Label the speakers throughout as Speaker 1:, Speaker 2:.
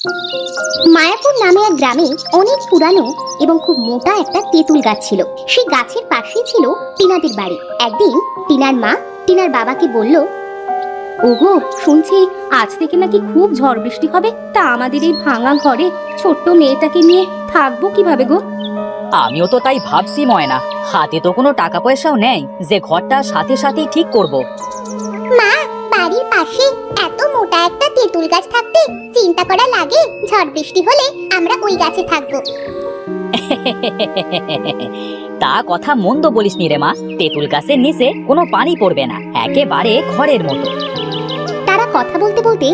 Speaker 1: মায়াপুর নামে এক গ্রামে অনেক পুরানো এবং খুব মোটা একটা তেঁতুল গাছ ছিল। সেই গাছের পাশেই ছিল টিনাদের বাড়ি। একদিন টিনার মা টিনার বাবাকে বলল,
Speaker 2: ওগো, শুনছি আজ থেকে নাকি খুব ঝড় বৃষ্টি হবে, তা আমাদের এই ভাঙা ঘরে ছোট্ট মেয়েটাকে নিয়ে থাকবো কিভাবে গো?
Speaker 3: আমিও তো তাই ভাবছি ময়না, হাতে তো কোনো টাকা পয়সাও নেই যে ঘরটা সাথে সাথেই ঠিক করব।
Speaker 1: মা, বাড়ির পাশে এত মোটা একটা তেঁতুল গাছ থাকতে চিন্তা করা লাগে ঝড় বৃষ্টি হলে আমরা ওই গাছে থাকবো।
Speaker 3: তা কথা মন্দ বলিসনি রে মা, তেঁতুল গাছের নিচে কোনো পানি পড়বে না, একেবারে ঘরের মতো।
Speaker 1: তারা কথা বলতে বলতে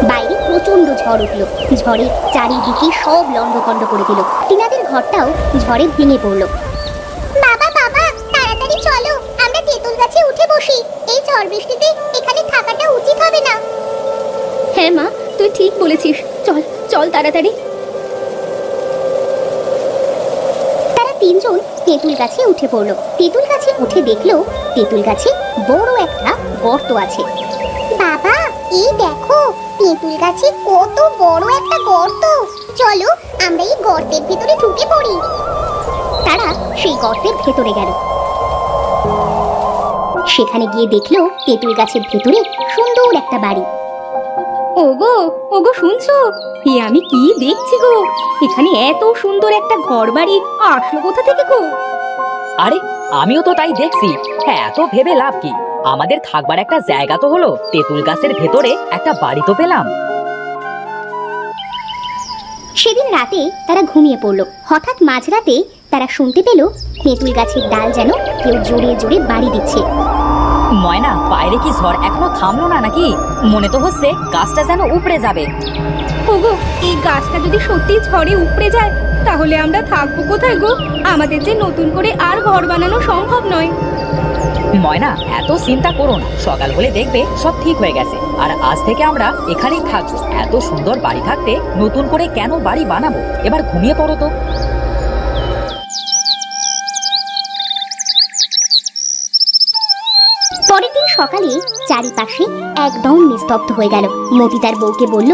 Speaker 1: বাইরে প্রচন্ড ঝড় উঠলো। ঝড়ে চারিদিকে সব লন্ডভন্ড করে দিল। টিনাদের ঘরটাও ঝড়ে ভেঙে পড়লো। বাবা বাবা, তাড়াতাড়ি চলো, আমরা তেঁতুল গাছে উঠে বসি। এই ঝড় বৃষ্টিতে এখানে থাকাটা উচিত হবে না।
Speaker 2: হ্যাঁ মা, তুই ঠিক বলেছিস, চল চল তাড়াতাড়ি।
Speaker 1: তারা তিনজন তেঁতুল গাছে উঠে পড়লো। তেঁতুল গাছে উঠে দেখলো তেঁতুল গাছে বড় একটা গর্ত আছে। বাবা, এই দেখো তেঁতুল গাছে কত বড় একটা গর্ত। চলো আমরা এই গর্তের ভিতরে ঢুকে পড়ি। তারা সেই গর্তের ভেতরে গেল। সেখানে গিয়ে দেখলো তেঁতুল গাছের ভেতরে সুন্দর একটা বাড়ি।
Speaker 2: ওগো ওগো, শুনছো? এ আমি কি দেখছি গো, এখানে এত সুন্দর একটা ঘর বাড়ি আসলো কোথা থেকে গো?
Speaker 3: আরে আমিও তো তাই দেখছি। হ্যাঁ, এত ভেবে লাভ কি, আমাদের থাকবার একটা জায়গা তো হলো, তেঁতুল গাছের ভেতরে একটা বাড়ি তো পেলাম।
Speaker 1: সেদিন রাতে তারা ঘুমিয়ে পড়লো। হঠাৎ মাঝরাতে তারা শুনতে পেল তেঁতুল গাছের ডাল যেন কেউ জোরে জোরে বাড়ি দিচ্ছে।
Speaker 3: ময়না, বাইরে কি ঝড় এখনো থামলো না নাকি? মনে তো হচ্ছে গাছটা যেন উপড়ে যাবে।
Speaker 2: ওগো, এই গাছটা যদি সত্যি ঝড়ে উপড়ে যায় তাহলে আমরা থাকবো কোথায় গো? আমাদের যে নতুন করে আর ঘর বানানো সম্ভব নয়।
Speaker 3: ময়না, এত চিন্তা করো না, সকাল হলে দেখবে সব ঠিক হয়ে গেছে। আর আজ থেকে আমরা এখানেই থাকবো। এত সুন্দর বাড়ি থাকতে নতুন করে কেন বাড়ি বানাবো? এবার ঘুমিয়ে পড়ো তো।
Speaker 1: পরের দিন সকালে চারিপাশে একদম নিস্তব্ধ হয়ে গেল। মতি তার বউকে বলল,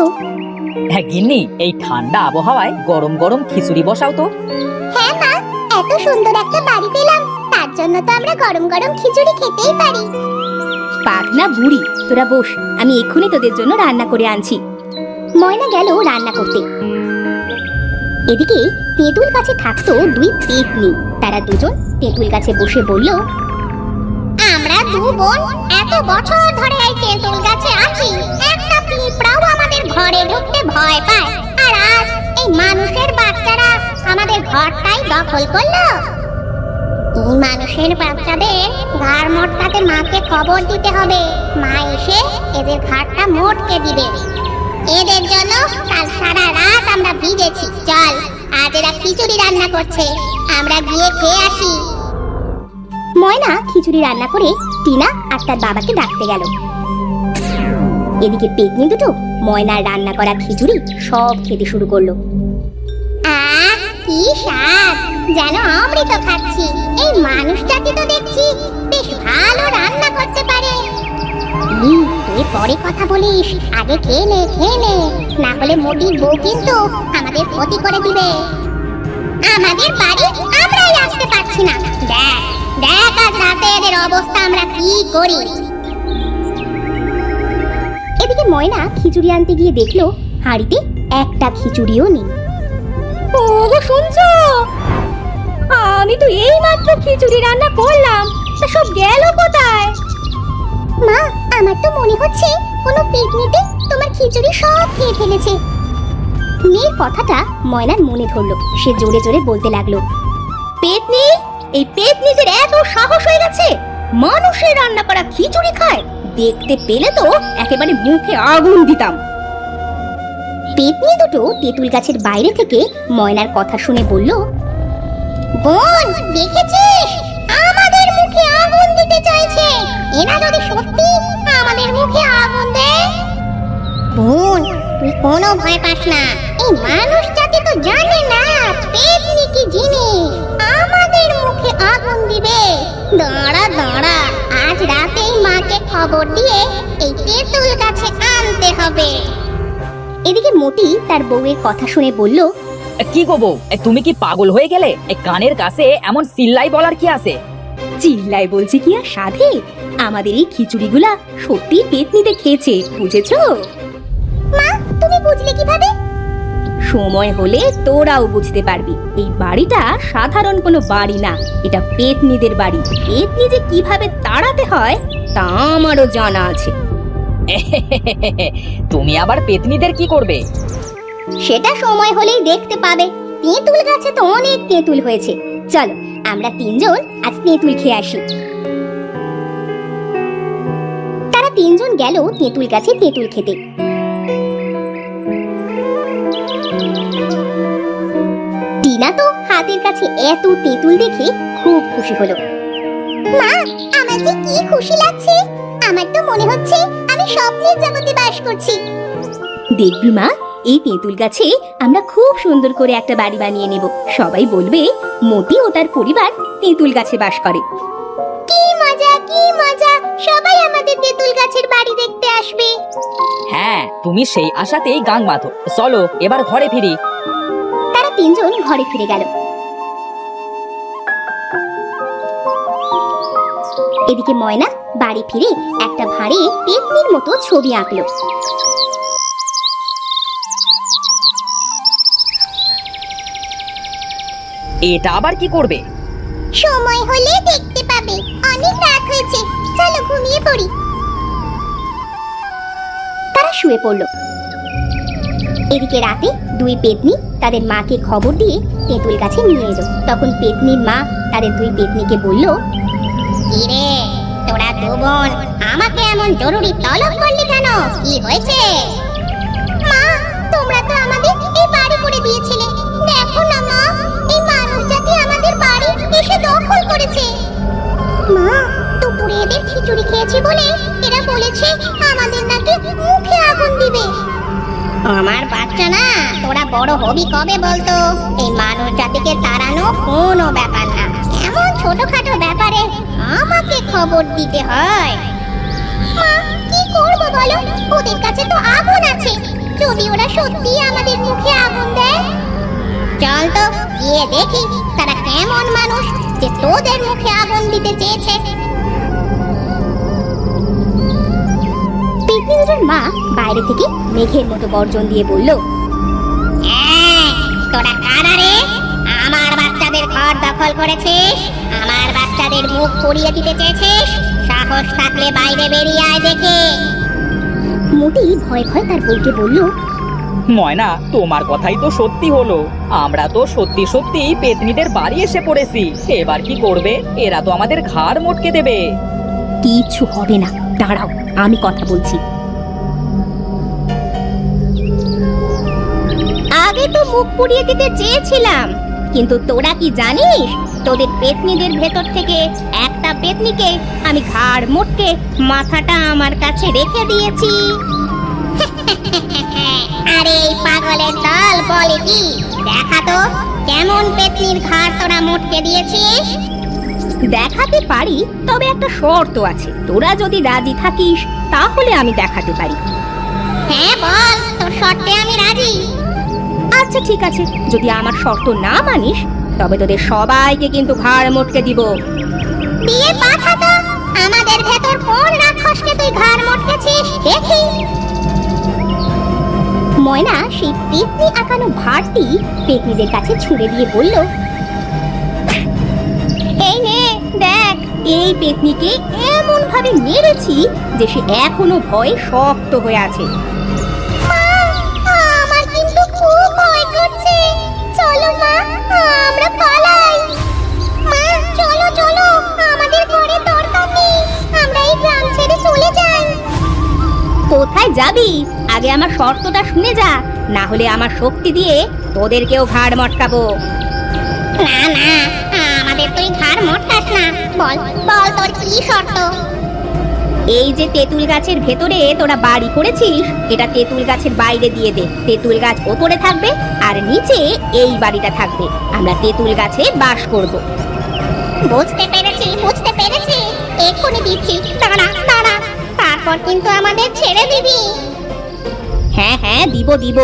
Speaker 3: হ্যাঁ গিন্নি, এই ঠান্ডা আবহাওয়ায় গরম গরম খিচুড়ি বসাও তো।
Speaker 1: হ্যাঁ মা, এত সুন্দর একটা বাড়ি পেলাম, তার জন্য তো আমরা গরম গরম খিচুড়ি খেতেই পারি।
Speaker 2: পাগনা বুড়ি, তোরা বস, আমি এক্ষুনি তোদের জন্য রান্না করে আনছি।
Speaker 1: ময়না গেল রান্না করতে। এদিকে তেঁতুল গাছে থাকতো দুই পেতনি। তারা দুজন তেঁতুল গাছে বসে বলল, আমরা দু বোন এত বছর ধরে এই তেঁতুল গাছে আছি, একটা পিঁপড়াও আমাদের ঘরে ঢুকতে ভয় পায়, আর আজ এই মানুষের বাচ্চারা আমাদের ঘরটাই দখল করলো। এই মানুষের বাচ্চাদের ঘাড় মটকাতে মাকে খবর দিতে হবে। মা এসে এদের ঘাড়টা মটকে দিবে। এদের জন্য কাল সারা রাত আমরা ভিজেছি। চল, আজ এরা খিচুড়ি রান্না করছে, আমরা গিয়ে খেয়ে আসি। ময়না খিচুড়ি রান্না করে টিনা আর তার বাবাকে ডাকতে গেল। এদিকে পেতনি দুটো ময়নার রান্না করা খিচুড়ি সব খেতে শুরু করলো। আহ, কি স্বাদ, যেন অমৃত খাচ্ছি। এই মানুষটাকে তো দেখছি বেশ ভালো রান্না করতে পারে। তুই পরে কথা বলিস, আগে খেয়ে নে, না হলে মোটির বউ কিন্তু আমাদের ক্ষতি করে দিবে। আমাদের বাড়ি আমরাই আসতে পারছি না। দেখ দেখ আজ রাতে এদের অবস্থা আমরা কি করি। এদিকে ময়না খিচুড়ি আনতে গিয়ে দেখলো হাঁড়িতে একটা খিচুড়িও নেই।
Speaker 2: ওগো, শুনছো? আমি তো এই মাত্র খিচুড়ি রান্না করলাম, তা সব গেল কোথায়?
Speaker 1: মা, আমার তো মনে হচ্ছে কোনো পিকনিকে তোমার খিচুড়ি সব খেয়ে ফেলেছে। মেয়ের কথাটা ময়নার মনে ধরলো। সে জোরে জোরে বলতে লাগলো,
Speaker 2: পেতনি, এই পেতনিদের এত সাহস হয়ে গেছে, মানুষের রান্না করা খিচুড়ি খায়? দেখতে পেলে তো একেবারে মুখে আগুন দিতাম।
Speaker 1: পেতনি দুটো তেঁতুল গাছের বাইরে থেকে ময়নার কথা শুনে বলল, বোন, দেখেছিস আমাদের মুখে আগুন দিতে চাইছে। এরা যদি সত্যি আমাদের মুখে আগুন দেয়। বোন, তুই কোনো ভয় পাস না, এই মানুষ জাতি তো জানে না পেতনি কি জিনিস, আমাদের মুখে আগুন দিবে। দাঁড়া দাঁড়া, আজ রাতেই মাকে খবর দিয়ে এই তেঁতুল গাছে আনতে হবে। এদিকে মতি তার বউয়ের কথা শুনে বলল,
Speaker 3: কি গো বউ, তুমি কি পাগল হয়ে গেলে? কানের কাছে এমন চিল্লাই বলার কি আছে?
Speaker 2: চিল্লাই বলছি কি আর সাধে, আমাদের এই খিচুড়িগুলা সত্যি পেতনিতে খেয়েছে, বুঝেছো?
Speaker 1: মা তুমি বুঝলে কিভাবে?
Speaker 2: সময় হলে তোরাও বুঝতে পারবি। এই বাড়িটা সাধারণ কোনো বাড়ি না, এটা পেতনিদের বাড়ি। পেতনি যে কিভাবে তাড়াতে হয় তা আমারও জানা আছে।
Speaker 3: তুমি আবার পেতনিদের কি করবে?
Speaker 1: সেটা সময় হলেই দেখতে পাবে। তেঁতুল গাছে তো অনেক তেঁতুল হয়েছে, চলো আমরা তিনজন আজ তেঁতুল খেয়ে আসি। তারা তিনজন গেল তেঁতুল গাছে তেঁতুল খেতে। টিনা তো হাতের কাছে এত তেঁতুল দেখে খুব খুশি হলো। মা, আমার যে কি খুশি লাগছে! আমার তো মনে হচ্ছে আমি স্বপ্নের জগতে বাস করছি।
Speaker 2: দেখবি মা, এই তেঁতুল গাছে আমরা খুব সুন্দর করে একটা বাড়ি বানিয়ে নেব। সবাই বলবে মতি ও তার পরিবার তেঁতুল গাছে বাস করে।
Speaker 1: কি মজা, কি মজা! সবাই আমাদের তেঁতুল গাছের বাড়ি দেখতে আসবে।
Speaker 3: হ্যাঁ, তুমি সেই আশাতেই গাং মাথো। চলো এবার ঘরে ফিরি।
Speaker 1: তারা তিনজন ঘরে ফিরে গেল। এদিকে ময়না বাড়ি ফিরে একটা ভাঁড়ে পেতনির মতো ছবি আঁকলো।
Speaker 3: এটা আবার কি করবে?
Speaker 1: সময় হলে দেখতে পাবে। অনেক রাত হয়েছে, চলো ঘুমিয়ে পড়ি। তারা শুয়ে পড়ল। এদিকে রাতে দুই পেতনি তাদের মাকে খবর দিয়ে তেঁতুল গাছে নিয়ে এলো। তখন পেতনির মা তাদের দুই পেতনিকে বলল, কি রে তোরা দু বোন আমাকে এমন জরুরি তলব করলি কেন? কি হয়েছে? মা, তোমরা তো আমাদের এই বাড়ি করে দিয়েছিলে। দেখো না মা, এই মানুষ জাতি আমাদের বাড়ি এসে দখল করেছে। মা, দুপুরে এদের খিচুড়ি খেয়েছি বলে এরা বলেছে আমাদের নাকি মুখে আগুন দিবে। আমার বাচ্চা না, তোরা বড় হবি কবে বলতো? এই মানুষ জাতিকে তাড়ানো কোনো ব্যাপার না। এমন ছোটখাটো ব্যাপারে আমাকে খবর দিতে হয়। মা, কি করব বলো? ওদের কাছে তো আগুন আছে। যদি ওরা সত্যি আমাদের মুখে আগুন দেয়, চল তো গিয়ে দেখি তারা কেমন মানুষ যে তোদের মুখে আগুন দিতে চেয়েছে। পেতনিদের মা বাইরে থেকে মেঘের মতো গর্জন দিয়ে বলল, তোরা কারা রে? আমার বাচ্চাদের ঘর দখল করেছিস, আমার বাচ্চাদের মুখ পুড়িয়ে দিতে চেয়েছিস? সাহস থাকলে বাইরে বেরিয়ে আয় দেখে। মতি ভয় ভয় তার বউকে বলল,
Speaker 3: ময়না, তোমার কথাই তো সত্যি হলো। আমরা তো সত্যি সত্যি পেতনিদের বাড়ি এসে পড়েছি। এবার কি করবে? এরা তো আমাদের ঘাড় মটকে দেবে।
Speaker 2: কিচ্ছু হবে না, দাঁড়াও, আমি কথা বলছি। আগে তো মুখ পুড়িয়ে দিতে চেয়েছিলাম, কিন্তু তোরা কি জানিস তোদের পেতনিদের ভেতর থেকে একটা পেতনিকে আমি ঘাড় মোটকে মাথাটা আমার কাছে রেখে দিয়েছি।
Speaker 1: আরে এই পাগলের দল বলে কি? দেখা তো কেমন পেতনির ঘাড় তোরা মোটকে দিয়েছিস।
Speaker 2: দেখাতে পারি, তবে একটা শর্ত আছে। তোরা যদি রাজি থাকিস তাহলে আমি দেখাতে পারি।
Speaker 1: হ্যাঁ বল, তোর শর্তে আমি রাজি।
Speaker 2: আচ্ছা ঠিক আছে, যদি আমার শর্ত না মানিস তবে তোদের সবাইকে কিন্তু ঘাড় মোটকে দিব।
Speaker 1: দিয়ে পাঠা তো, আমাদের ভেতর কোন রাক্ষসকে তুই ঘাড় মোটকেছিস দেখি। ময়না সেই পেতনি আঁকানো ভাঁড়টি পেতনিদের কাছে ছুঁড়ে দিয়ে বলল,
Speaker 2: এই নে দেখ, এই পেতনিকে এমন ভাবে মেরেছি যে সে এখনো ভয়ে শক্ত হয়ে আছে।
Speaker 1: আমার কিন্তু খুব ভয় করছে। চলো মা, আমরা পালাই। মা চলো চলো, আমাদের ঘরে দরকার নেই, আমরা এই গ্রাম ছেড়ে চলে যাই।
Speaker 2: কোথায় যাবি? আগে আমার শর্তটা শুনে যা, না হলে আমার শক্তি দিয়ে তোদেরকেও ঘাড় মটকাবো।
Speaker 1: না না, আমাদের তুই ঘাড় মটকাস না। বল বল, তোর কি শর্ত?
Speaker 2: এই যে তেঁতুল গাছের ভেতরে তোরা বাড়ি করেছিস, এটা তেঁতুল গাছের বাইরে দিয়ে দে। তেঁতুল গাছ ওপরে থাকবে আর নিচে এই বাড়িটা থাকবে। আমরা তেঁতুল গাছে বাস করব।
Speaker 1: বুঝতে পেরেছি, বুঝতে পেরেছি, এক্ষুনি দিচ্ছি। দাঁড়া দাঁড়া, তারপর কিন্তু আমাদের ছেড়ে দিবি।
Speaker 2: হ্যাঁ হ্যাঁ, হ্যাঁ দিব দিব,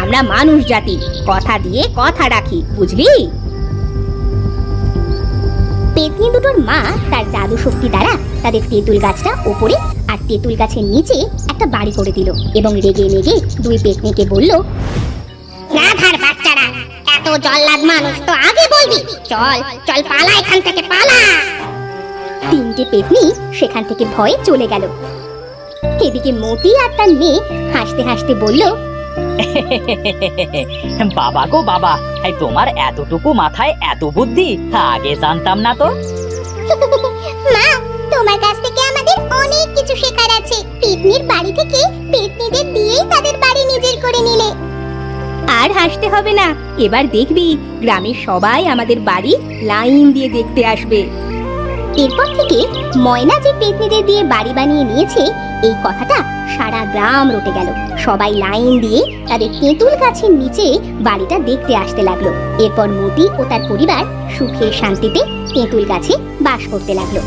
Speaker 2: আমরা মানুষ জাতি, কথা দিয়ে কথা রাখি, বুঝলি?
Speaker 1: পেতনি দুটোর মা তার জাদু শক্তি দ্বারা তাদের তেঁতুল গাছটা ওপরে আর তেঁতুল গাছের নিচে একটা বাড়ি করে দিল এবং রেগে মেগে দুই পেতনিকে বলল, গাধার বাচ্চারা, এত জল্লাদ মানুষ তো আগে বলবি, চল চল পালা এখান থেকে, পালা। তিনটে পেতনি সেখান থেকে ভয়ে চলে গেল। এদিকে মতি আর তার মেয়ে হাসতে হাসতে বলল,
Speaker 3: বাবা গো বাবা, এই তোমার এতটুকু মাথায় এত বুদ্ধি, আগে জানতাম না তো।
Speaker 1: মা, তোমার কাছ থেকে আমাদের অনেক কিছু শেখার আছে। পেতনির বাড়ি থেকে পেতনিদের দিয়েই তাদের বাড়ি নিজের করে নিলে।
Speaker 2: আর হাসতে হবে না, এবার দেখবি গ্রামের সবাই আমাদের বাড়ি লাইন দিয়ে দেখতে আসবে।
Speaker 1: এরপর থেকে ময়না যে পেতনিদের দিয়ে বাড়ি বানিয়ে নিয়েছে এই কথাটা সারা গ্রাম রটে গেল। সবাই লাইন দিয়ে তাদের তেঁতুল গাছের নিচে বাড়িটা দেখতে আসতে লাগলো। এরপর মতি ও তার পরিবার সুখে শান্তিতে তেঁতুল গাছে বাস করতে লাগলো।